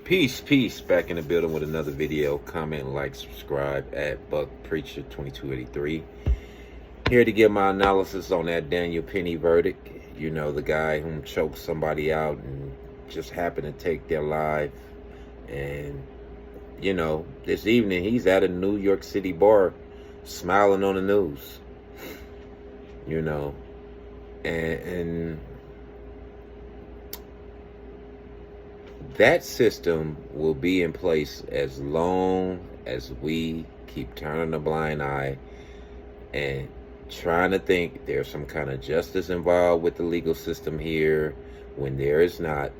Peace. Back in the building with another video. Comment, like, subscribe at Buck Preacher 2283. Here to give my analysis on that Daniel Penny verdict. You know, the guy who choked somebody out and just happened to take their life. And, you know, this evening he's at a New York City bar smiling on the news. You know, and that system will be in place as long as we keep turning a blind eye and trying to think there's some kind of justice involved with the legal system here when there is not.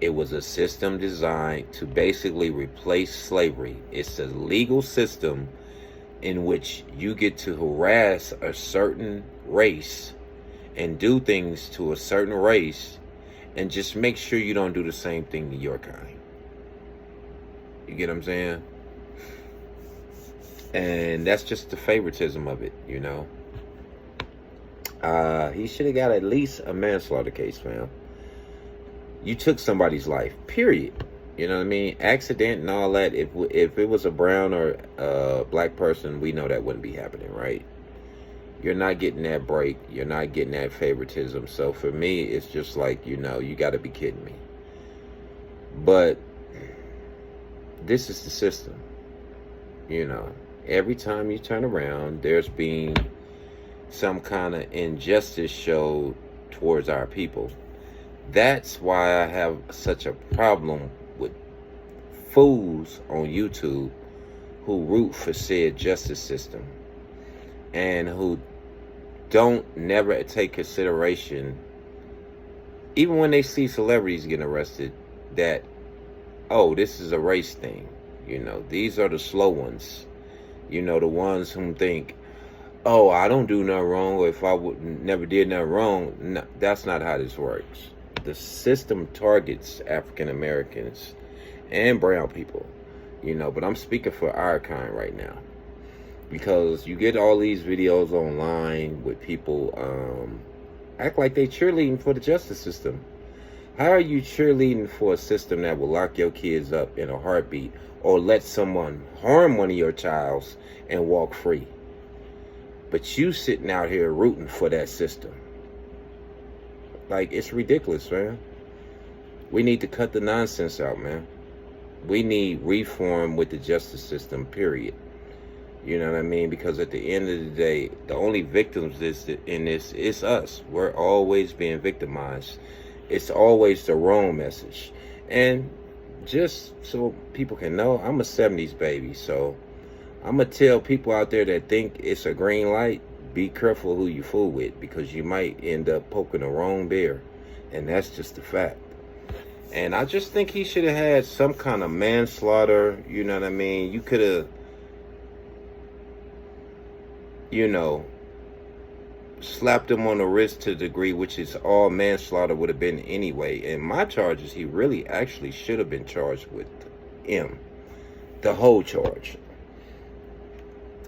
It was a system designed to basically replace slavery. It's a legal system in which you get to harass a certain race and do things to a certain race and just make sure you don't do the same thing to your kind. You get what I'm saying? And that's just the favoritism of it, you know. He should have got at least a manslaughter case, fam. You took somebody's life, period. You know what I mean? Accident and all that. If it was a brown or black person, we know that wouldn't be happening, right? You're not getting that break. You're not getting that favoritism. So for me, it's just like, you know, you got to be kidding me. But this is the system. You know, every time you turn around, there's been some kind of injustice showed towards our people. That's why I have such a problem with fools on YouTube who root for said justice system and who don't never take consideration, even when they see celebrities getting arrested, that, oh, this is a race thing. You know, these are the slow ones. You know, the ones who think, oh, I don't do nothing wrong, or if I never did nothing wrong. No, that's not how this works. The system targets African Americans and brown people, you know, but I'm speaking for our kind right now. Because you get all these videos online with people act like they cheerleading for the justice system. How are you cheerleading for a system that will lock your kids up in a heartbeat or let someone harm one of your childs and walk free? But you sitting out here rooting for that system. Like, it's ridiculous, man. We need to cut the nonsense out, man. We need reform with the justice system, period. You know what I mean? Because at the end of the day, the only victims in this is us. We're always being victimized. It's always the wrong message. And just so people can know, I'm a 70s baby. So I'm going to tell people out there that think it's a green light, be careful who you fool with, because you might end up poking the wrong bear. And that's just a fact. And I just think he should have had some kind of manslaughter. You know what I mean? You could have, you know, slapped him on the wrist to the degree which is all manslaughter would have been anyway. And my charges, he really actually should have been charged with him. The whole charge.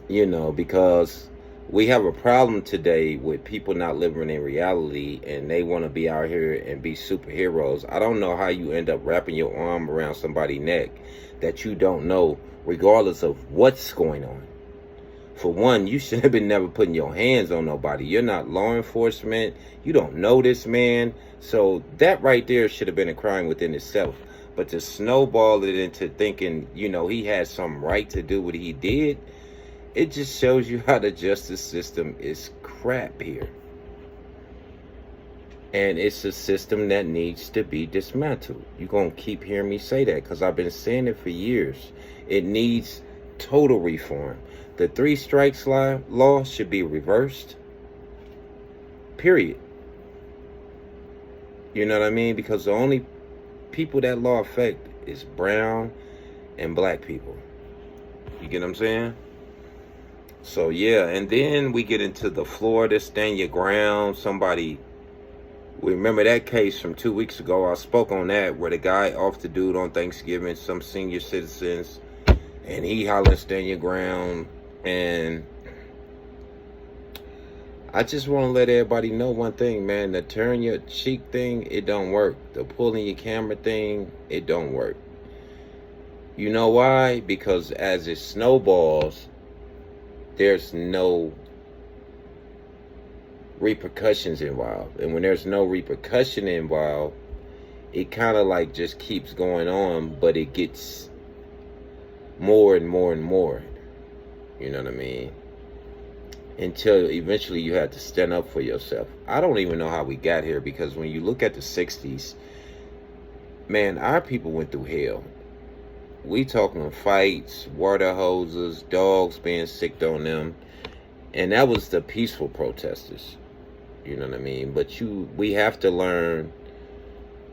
You know, because we have a problem today with people not living in reality and they want to be out here and be superheroes. I don't know how you end up wrapping your arm around somebody's neck that you don't know, regardless of what's going on. For one, you should have been never putting your hands on nobody. You're not law enforcement. You don't know this man. So that right there should have been a crime within itself. But to snowball it into thinking, you know, he had some right to do what he did, it just shows you how the justice system is crap here. And it's a system that needs to be dismantled. You're going to keep hearing me say that because I've been saying it for years. It needs total reform. The 3 strikes law should be reversed. Period. You know what I mean? Because the only people that law affect is brown and black people. You get what I'm saying? So, yeah. And then we get into the Florida stand your ground. Somebody, we remember that case from 2 weeks ago. I spoke on that where the guy off the dude on Thanksgiving, some senior citizens, and he hollering stand your ground. And I just want to let everybody know one thing, man. The turn your cheek thing, it don't work. The pulling your camera thing, it don't work. You know why? Because as it snowballs, there's no repercussions involved. And when there's no repercussion involved, it kind of like just keeps going on, but it gets more and more and more. You know what I mean? Until eventually you had to stand up for yourself. I don't even know how we got here, because when you look at the 60s, man, our people went through hell. We talking fights, water hoses, dogs being sicked on them. And that was the peaceful protesters. You know what I mean? But we have to learn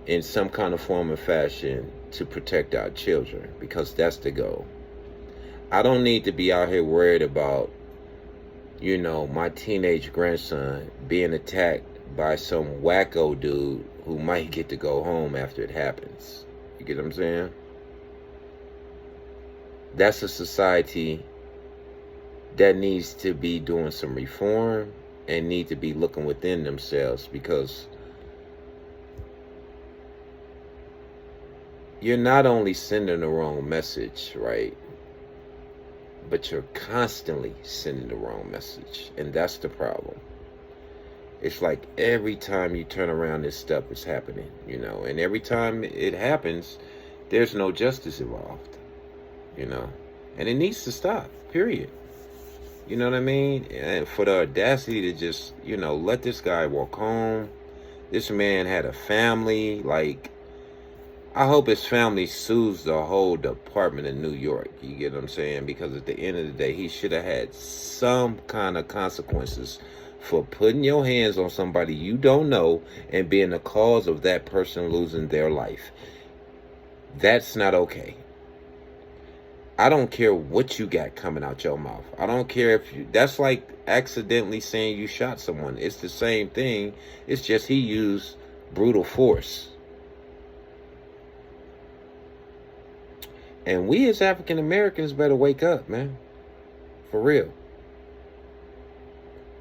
in some kind of form or fashion to protect our children, because that's the goal. I don't need to be out here worried about, you know, my teenage grandson being attacked by some wacko dude who might get to go home after it happens. You get what I'm saying? That's a society that needs to be doing some reform and need to be looking within themselves, because you're not only sending the wrong message, right? But you're constantly sending the wrong message. And that's the problem. It's like every time you turn around, this stuff is happening, you know. And every time it happens, there's no justice involved, you know. And it needs to stop, period. You know what I mean? And for the audacity to just, you know, let this guy walk home. This man had a family. Like, I hope his family sues the whole department in New York. You get what I'm saying? Because at the end of the day, he should have had some kind of consequences for putting your hands on somebody you don't know and being the cause of that person losing their life. That's not okay. I don't care what you got coming out your mouth. I don't care if you... That's like accidentally saying you shot someone. It's the same thing. It's just he used brutal force. And we as African Americans better wake up, man. For real.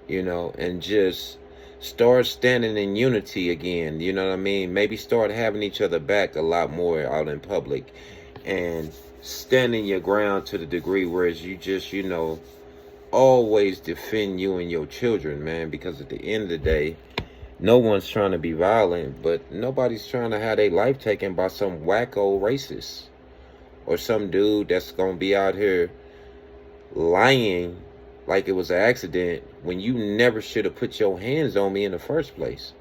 You know, and just start standing in unity again. You know what I mean? Maybe start having each other back a lot more out in public. And standing your ground to the degree whereas you just, you know, always defend you and your children, man. Because at the end of the day, no one's trying to be violent, but nobody's trying to have their life taken by some wacko racist. Or some dude that's going to be out here lying like it was an accident when you never should have put your hands on me in the first place.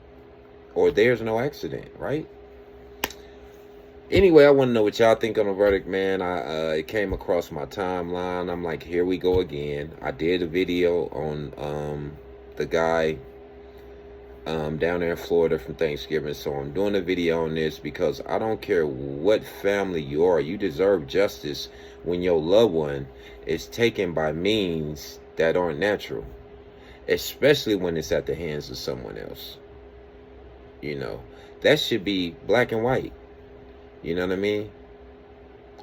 Or there's no accident, right? Anyway, I want to know what y'all think on the verdict, man. It came across my timeline. I'm like, here we go again. I did a video on the guy down there in Florida from Thanksgiving. So I'm doing a video on this because I don't care what family you are. You deserve justice when your loved one is taken by means that aren't natural. Especially when it's at the hands of someone else. You know, that should be black and white. You know what I mean?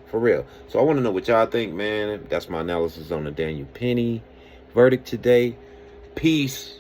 For real. So I want to know what y'all think, man. That's my analysis on the Daniel Penny verdict today. Peace.